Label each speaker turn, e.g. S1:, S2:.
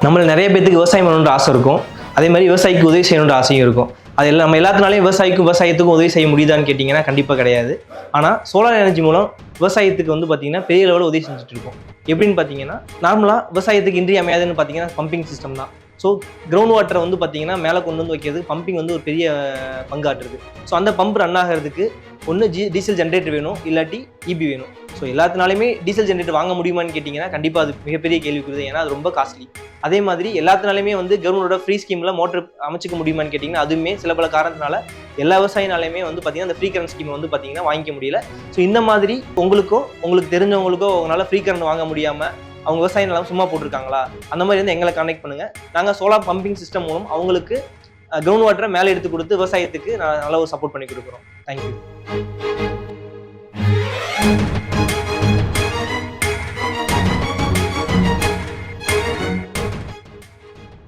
S1: நம்மள நிறைய பேருக்கு விவசாயம் பண்ணணுன்ற ஆசை இருக்கும். அதே மாதிரி விவசாயிக்கு உதவி செய்யணுன்ற ஆசையும் இருக்கும். அது எல்லாம் நம்ம எல்லாத்தினாலையும் விவசாயத்துக்கும் உதவி செய்ய முடியுதான்னு கேட்டிங்கன்னா கண்டிப்பாக கிடையாது. ஆனால் சோலார் எனர்ஜி மூலம் விவசாயத்துக்கு வந்து பார்த்தீங்கன்னா பெரிய லெவலில் உதவி செஞ்சுட்டு இருக்கோம். எப்படின்னு பார்த்தீங்கன்னா நார்மலாக விவசாயத்துக்கு இன்றியமையாதுன்னு பார்த்தீங்கன்னா பம்பிங் சிஸ்டம் தான். ஸோ கிரவுண்ட் வாட்டரை வந்து பார்த்தீங்கன்னா மேலே கொண்டு வந்து வைக்கிறது பம்பிங் வந்து ஒரு பெரிய பங்காற்றுது. ஸோ அந்த பம்ப் ரன் ஆகிறதுக்கு ஒன்று டீசல் ஜென்ரேட்டர் வேணும், இல்லாட்டி இபி வேணும். ஸோ எல்லாத்தினாலுமே டீசல் ஜென்ரேட்டர் வாங்க முடியுமான்னு கேட்டிங்கன்னா கண்டிப்பாக அது மிகப்பெரிய கேள்விக்குறது. ஏன்னா அது ரொம்ப காஸ்ட்லி. அதே மாதிரி எல்லாத்தினாலுமே வந்து கவர்மெண்டோட ஃப்ரீ ஸ்கீமில் மோட்டர் அமைச்சிக்க முடியுமான்னு கேட்டிங்கன்னா அதுவுமே சில பல காரணத்தினால எல்லா விவசாயினாலையுமே வந்து பார்த்தீங்கன்னா அந்த ஃப்ரீ கரண்ட் ஸ்கீமை வந்து பார்த்தீங்கன்னா வாங்கிக்க முடியல. ஸோ இந்த மாதிரி உங்களுக்கு தெரிஞ்சவங்களுக்கோ உங்களால் ஃப்ரீ கரண்ட் வாங்க முடியாமல் அவங்க விவசாய நிலம் சும்மா போட்டிருக்காங்களா, அந்த மாதிரி வந்து எங்களை கான்டெக்ட் பண்ணுங்க. நாங்கள் சோலார் பம்பிங் சிஸ்டம் மூலம் அவங்களுக்கு கிரவுண்ட் வாட்டரை மேலே எடுத்து கொடுத்து விவசாயத்துக்கு நல்ல ஒரு சப்போர்ட் பண்ணி கொடுக்குறோம். தேங்க்யூ.